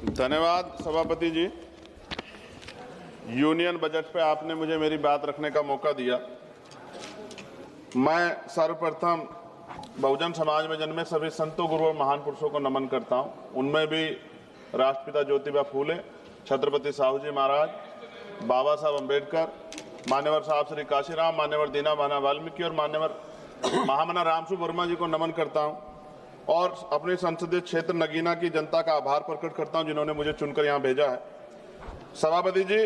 धन्यवाद सभापति जी। Union budget पे आपने मुझे मेरी बात रखने का मौका दिया। मैं सर्वप्रथम बहुजन समाज में जन्मे सभी संतों, गुरुओं और महान पुरुषों को नमन करता हूं। उनमें भी राष्ट्रपिता ज्योतिबा फूले, छत्रपति साहू जी महाराज, बाबा साहब अम्बेडकर, मान्यवर साहब श्री काशीराम, मान्यवर दीना भाना वाल्मीकि और मान्यवर महामना रामसु वर्मा जी को नमन करता हूं और अपने संसदीय क्षेत्र नगीना की जनता का आभार प्रकट करता हूं जिन्होंने मुझे चुनकर यहां भेजा है। सभापति जी,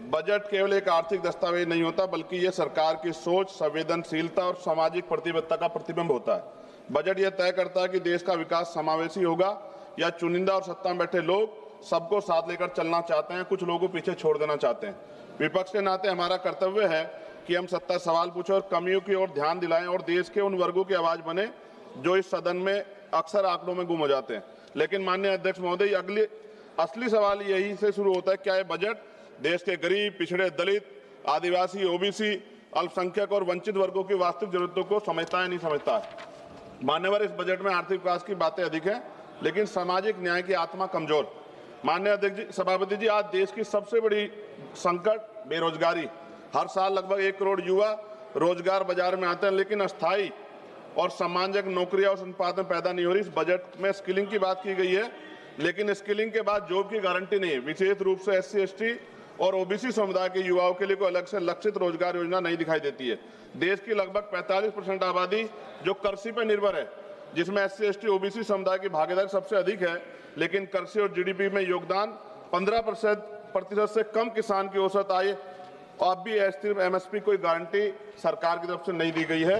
बजट केवल एक आर्थिक दस्तावेज नहीं होता, बल्कि ये सरकार की सोच, संवेदनशीलता और सामाजिक प्रतिबद्धता का प्रतिबिंब होता है। बजट यह तय करता है कि देश का विकास समावेशी होगा या चुनिंदा और सत्ता में बैठे लोग सबको साथ लेकर चलना चाहते हैं, कुछ लोगों को पीछे छोड़ देना चाहते हैं। विपक्ष के नाते हमारा कर्तव्य है कि हम सत्ता सवाल पूछें और कमियों की ओर ध्यान दिलाएं और देश के उन वर्गों की आवाज बने जो इस सदन में अक्सर आंकड़ों में गुम हो जाते हैं। लेकिन माननीय अध्यक्ष महोदय, असली सवाल यही से शुरू होता है, क्या ये बजट देश के गरीब, पिछड़े, दलित, आदिवासी, ओबीसी, अल्पसंख्यक और वंचित वर्गों की वास्तविक जरूरतों को समझता है नहीं समझता है। मान्यवर, इस बजट में आर्थिक विकास की बातें अधिक हैं, लेकिन सामाजिक न्याय की आत्मा कमजोर। माननीय अध्यक्ष सभापति जी, आज देश की सबसे बड़ी संकट बेरोजगारी। हर साल लगभग 1 करोड़ युवा रोजगार बाजार में आते हैं, लेकिन अस्थायी और सम्मानजनक नौकरियां और संपादन पैदा नहीं हो रही। इस बजट में स्किलिंग की बात की गई है, लेकिन स्किलिंग के बाद जॉब की गारंटी नहीं है। विशेष रूप से SC, ST और OBC समुदाय के युवाओं के लिए कोई अलग से लक्षित रोजगार योजना नहीं दिखाई देती है। देश की लगभग 45% आबादी जो कृषि पर निर्भर है, जिसमें SC, ST, OBC समुदाय की भागीदारी सबसे अधिक है, लेकिन कृषि और GDP में योगदान 15% से कम किसान की औसत आय और अब भी MSP कोई गारंटी सरकार की तरफ से नहीं दी गई है।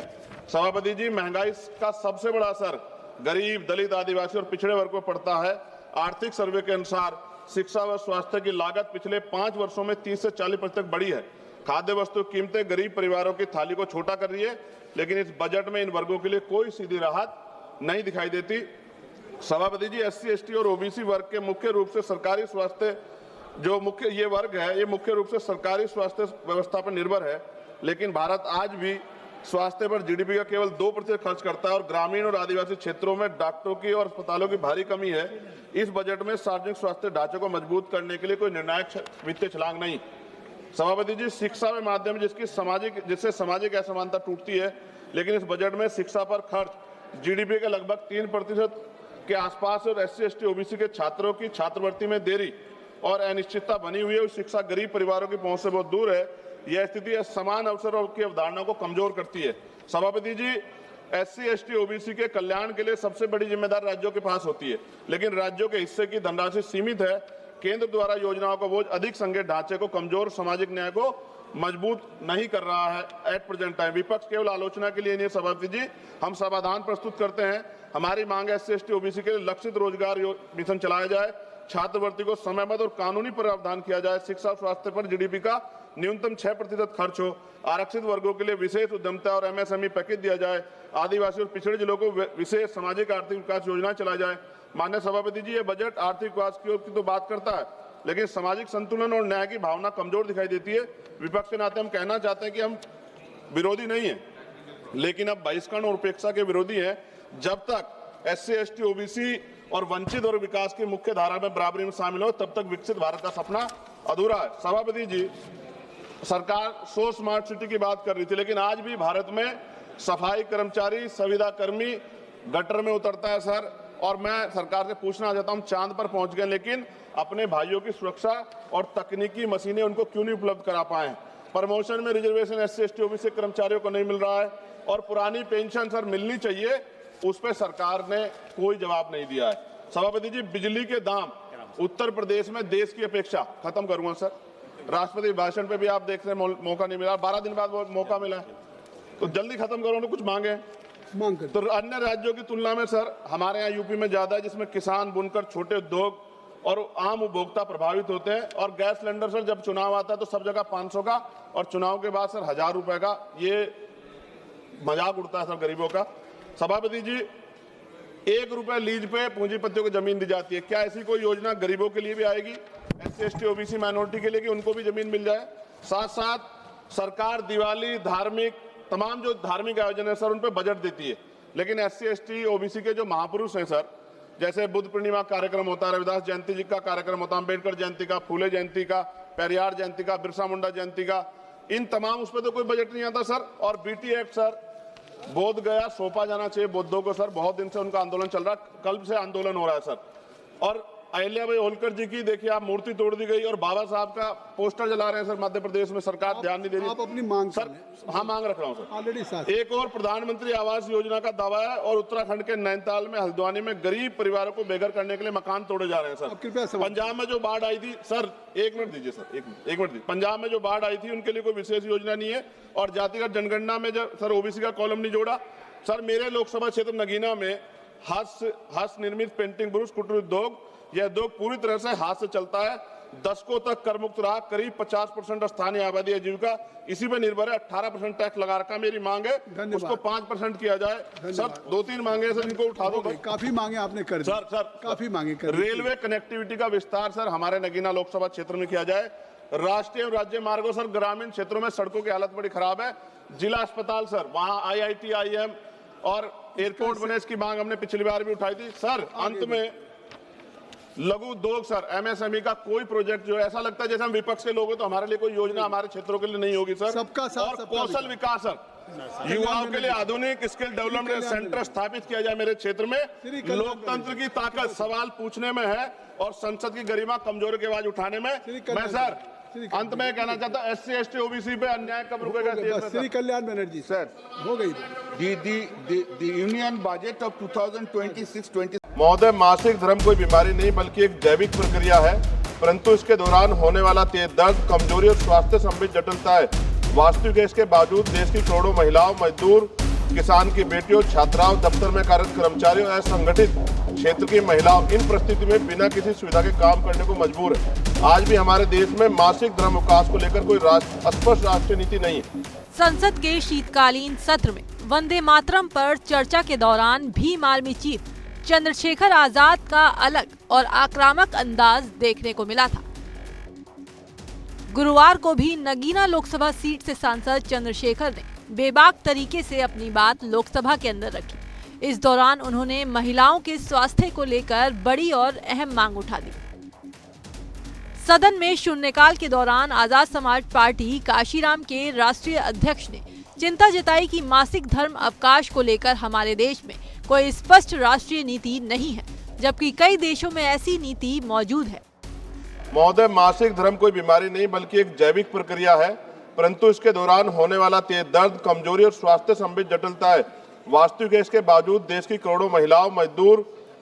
सभापति जी, महंगाई का सबसे बड़ा असर गरीब, दलित, आदिवासी और पिछड़े वर्ग को पड़ता है। आर्थिक सर्वे के अनुसार शिक्षा व स्वास्थ्य की लागत पिछले 5 वर्षों में 30 से 40% बढ़ी है। खाद्य वस्तु कीमतें गरीब परिवारों की थाली को छोटा कर रही है, लेकिन इस बजट में इन वर्गों के लिए कोई सीधी राहत नहीं दिखाई देती। सभापति जी, SC, ST और OBC वर्ग के मुख्य रूप से सरकारी स्वास्थ्य ये वर्ग है, ये मुख्य रूप से सरकारी स्वास्थ्य व्यवस्था पर निर्भर है, लेकिन भारत आज भी स्वास्थ्य पर GDP का केवल 2% खर्च करता है और ग्रामीण और आदिवासी क्षेत्रों में डॉक्टरों की और अस्पतालों की भारी कमी है। इस बजट में सार्वजनिक स्वास्थ्य ढांचे को मजबूत करने के लिए कोई निर्णायक वित्तीय छलांग नहीं। सभापति जी, शिक्षा के माध्यम जिससे सामाजिक असमानता टूटती है, लेकिन इस बजट में शिक्षा पर खर्च GDP के लगभग 3% के आसपास और SC, ST, OBC के छात्रों की छात्रवृत्ति में देरी और अनिश्चितता बनी हुई है। शिक्षा गरीब परिवारों की पहुंच से बहुत दूर है। यह स्थिति समान अवसरों की अवधारणा को कमजोर करती है। सभापति जी, SC, ST, OBC के कल्याण के लिए सबसे बड़ी जिम्मेदारी राज्यों के पास होती है, लेकिन राज्यों के हिस्से की धनराशि सीमित है। केंद्र द्वारा योजनाओं का बोझ अधिक संघीय ढांचे को कमजोर, सामाजिक न्याय को मजबूत नहीं कर रहा है एट प्रेजेंट टाइम। विपक्ष केवल आलोचना के लिए नहीं। सभापति जी, हम समाधान प्रस्तुत करते हैं। हमारी मांग है SC, ST, OBC के लिए लक्षित रोजगार मिशन चलाया जाए, छात्रवृत्ति को समयबद्ध और कानूनी प्रावधान किया जाए, शिक्षा और स्वास्थ्य पर GDP का न्यूनतम 6% खर्च हो, आरक्षित वर्गों के लिए विशेष उद्यमता और MSME पैकेज दिया जाए, आदिवासी और पिछड़े जिलों को विशेष सामाजिक आर्थिक विकास योजना चलाई जाए। माननीय सभापति जी, ये बजट आर्थिक विकास की तो बात करता है, लेकिन सामाजिक संतुलन और न्याय की भावना कमजोर दिखाई देती है। विपक्ष के नाते हम कहना चाहते हैं कि हम विरोधी नहीं है, लेकिन अब बहिष्करण और उपेक्षा के विरोधी है। जब तक SC, ST, OBC और वंचित और विकास की मुख्य धारा में बराबरी में शामिल हो, तब तक विकसित भारत का सपना अधूरा है। सभापति जी, सरकार 100 स्मार्ट सिटी की बात कर रही थी, लेकिन आज भी भारत में सफाई कर्मचारी, संविदा कर्मी गटर में उतरता है सर। और मैं सरकार से पूछना चाहता हूं, चांद पर पहुंच गए, लेकिन अपने भाइयों की सुरक्षा और तकनीकी मशीनें उनको क्यों नहीं उपलब्ध करा पाए? प्रमोशन में रिजर्वेशन SC, ST, OBC कर्मचारियों को नहीं मिल रहा है और पुरानी पेंशन सर मिलनी चाहिए, उस पर सरकार ने कोई जवाब नहीं दिया है। सभापति जी, बिजली के दाम उत्तर प्रदेश में देश की अपेक्षा, खत्म करूंगा सर, राष्ट्रपति भाषण पे भी आप देख रहे हैं मौका नहीं मिला, 12 दिन बाद मौका मिला, तो जल्दी खत्म करो ना, कुछ मांगे तो अन्य राज्यों की तुलना में सर हमारे यहाँ यूपी में ज्यादा है, जिसमें किसान, बुनकर, छोटे उद्योग और आम उपभोक्ता प्रभावित होते हैं। और गैस सिलेंडर सर जब चुनाव आता है तो सब जगह 500 का और चुनाव के बाद सर 1000 रुपए का, ये मजाक उड़ता है सर गरीबों का। सभापति जी, 1 रुपए लीज पे पूंजीपतियों को जमीन दी जाती है, क्या ऐसी कोई योजना गरीबों के लिए भी आएगी, SC, ST, OBC माइनॉरिटी के लिए, कि उनको भी जमीन मिल जाए? साथ साथ सरकार दिवाली, धार्मिक जो धार्मिक आयोजन है सर, उन पर बजट देती है, लेकिन SC, ST, OBC के जो महापुरुष हैं सर, जैसे बुद्ध पूर्णिमा कार्यक्रम होता है, रविदास जयंती जी का कार्यक्रम होता है, अम्बेडकर जयंती का, फूले जयंती का, पेरियार जयंती का, बिरसा मुंडा जयंती का, इन तमाम उस पर तो कोई बजट नहीं आता सर। और बीटी एक्ट सर, बोध गया सौंपा जाना चाहिए बौद्धों को सर, बहुत दिन से उनका आंदोलन चल रहा है, कल से आंदोलन हो रहा है सर। और अहिल्याबाई होलकर जी की देखिए आप मूर्ति तोड़ दी गई और बाबा साहब का पोस्टर जला रहे हैं सर मध्य प्रदेश में, सरकार ध्यान नहीं दे रही। आप अपनी मांग सर, हाँ मांग रख रहा हूँ सर ऑलरेडी साथ। एक और प्रधानमंत्री आवास योजना का दावा है और उत्तराखंड के नैनीताल में हल्द्वानी में गरीब परिवारों को बेघर करने के लिए मकान तोड़े जा रहे हैं सर। कृपया पंजाब में जो बाढ़ आई थी सर, एक मिनट दीजिए सर, एक मिनट दीजिए। पंजाब में जो बाढ़ आई थी उनके लिए कोई विशेष योजना नहीं है और जातिगत जनगणना में जो सर ओबीसी का कॉलम नहीं जोड़ा सर। मेरे लोकसभा क्षेत्र नगीना में हस्त निर्मित पेंटिंग ब्रुश कुटीर उद्योग, यह उद्योग पूरी तरह से हाथ से चलता है, दशकों तक कर मुक्त रहा, करीब 50% स्थानीय आबादी आजीविका इसी पे निर्भर है। 18% टैक्स लगा रखा, मेरी मांग है उसको 5% किया जाए सर। 2-3 मांगे सर, इनको उठा दो। काफी मांगे आपने कर दी सर काफी मांगे कर दी। रेलवे कनेक्टिविटी का विस्तार सर हमारे नगीना लोकसभा क्षेत्र में किया जाए। राष्ट्रीय और राज्य मार्गों सर, ग्रामीण क्षेत्रों में सड़कों की हालत बड़ी खराब है। जिला अस्पताल सर, वहाँ IIT IIM और एयरपोर्ट बने, इसकी मांग हमने पिछली बार भी उठाई थी सर। अंत में लघु उद्योग सर, MSME का कोई प्रोजेक्ट जो ऐसा लगता है जैसे हम विपक्ष के लोग हैं तो हमारे लिए कोई योजना हमारे क्षेत्रों के लिए नहीं होगी सर। सबका साथ, और सबका कौशल विकास सर, युवाओं के लिए आधुनिक स्किल डेवलपमेंट सेंटर स्थापित किया जाए मेरे क्षेत्र में। लोकतंत्र की ताकत सवाल पूछने में है और संसद की गरिमा कमजोरी की आवाज उठाने में। मैं सर अंत में कहना चाहता हूँ SC ST OBC पे अन्याय कब रुकेगा? श्री कल्याण बनर्जी सर, हो गई। the union budget of 2026-20 महोदय, मासिक धर्म कोई बीमारी नहीं बल्कि एक जैविक प्रक्रिया है, परंतु इसके दौरान होने वाला तेज दर्द, कमजोरी और स्वास्थ्य संबंधित जटिलताएं वास्तविक है। इसके बावजूद देश की करोड़ों महिलाओं, मजदूर, किसान की बेटियों, छात्राओं, दफ्तर में कार्यरत कर्मचारियों, असंगठित क्षेत्र की महिलाओं इन परिस्थिति में बिना किसी सुविधा के काम करने को मजबूर है। आज भी हमारे देश में मासिक धर्म अवकाश को लेकर कोई स्पष्ट राष्ट्रीय नीति नहीं है। संसद के शीतकालीन सत्र में वंदे मातरम पर चर्चा के दौरान भीम आर्मी चीफ चंद्रशेखर आजाद का अलग और आक्रामक अंदाज देखने को मिला था। गुरुवार को भी नगीना लोकसभा सीट से सांसद चंद्रशेखर ने बेबाक तरीके से अपनी बात लोकसभा के अंदर रखी। इस दौरान उन्होंने महिलाओं के स्वास्थ्य को लेकर बड़ी और अहम मांग उठा दी। सदन में शून्यकाल के दौरान आजाद समाज पार्टी काशीराम के राष्ट्रीय अध्यक्ष ने चिंता जताई कि मासिक धर्म अवकाश को लेकर हमारे देश में कोई स्पष्ट राष्ट्रीय नीति नहीं है, जबकि कई देशों में ऐसी नीति मौजूद है। महोदय, मासिक धर्म कोई बीमारी नहीं बल्कि एक जैविक प्रक्रिया है, परंतु इसके दौरान होने वाला तेज दर्द, कमजोरी और स्वास्थ्य संबंधित जटिलताएं वास्तविक है। इसके बावजूद देश की करोड़ों महिलाओं, मजदूर,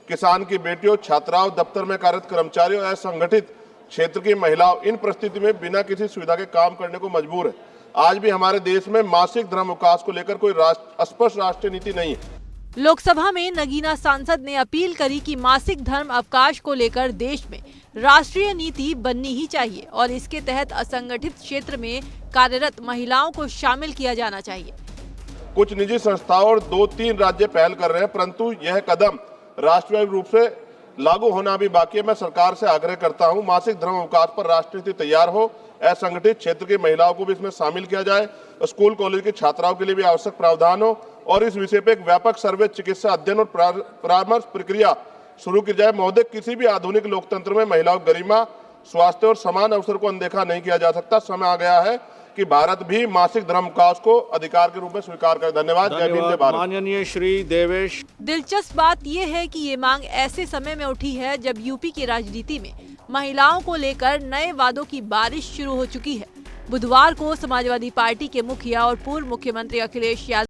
किसान की बेटियों, छात्राओं, दफ्तर में कार्यरत कर्मचारियों, असंगठित क्षेत्र की महिलाओं इन परिस्थिति में बिना किसी सुविधा के काम करने को मजबूर है। आज भी हमारे देश में मासिक धर्म अवकाश को लेकर कोई स्पष्ट राष्ट्रीय नीति नहीं है। लोकसभा में नगीना सांसद ने अपील करी कि मासिक धर्म अवकाश को लेकर देश में राष्ट्रीय नीति बननी ही चाहिए और इसके तहत असंगठित क्षेत्र में कार्यरत महिलाओं को शामिल किया जाना चाहिए। कुछ निजी संस्थाओं और 2-3 राज्य पहल कर रहे हैं, परंतु यह कदम राष्ट्रव्यापी रूप से लागू होना भी बाकी है। मैं सरकार से आग्रह करता हूं, मासिक धर्म अवकाश पर राष्ट्रीय नीति तैयार हो, असंगठित क्षेत्र की महिलाओं को भी इसमें शामिल किया जाए, स्कूल कॉलेज की छात्राओं के लिए भी आवश्यक प्रावधान हो और इस विषय पे एक व्यापक सर्वे, चिकित्सा अध्ययन और परामर्श प्रक्रिया शुरू की जाए। महोदय, किसी भी आधुनिक लोकतंत्र में महिलाओं की गरिमा, स्वास्थ्य और समान अवसर को अनदेखा नहीं किया जा सकता। समय आ गया है कि भारत भी मासिक धर्म अवकाश को अधिकार के रूप में स्वीकार करे। धन्यवाद। जय भीम, जय भारत। माननीय श्री देवेश। दिलचस्प बात यह है कि ये मांग ऐसे समय में उठी है जब यूपी की राजनीति में महिलाओं को लेकर नए वादों की बारिश शुरू हो चुकी है। बुधवार को समाजवादी पार्टी के मुखिया और पूर्व मुख्यमंत्री अखिलेश यादव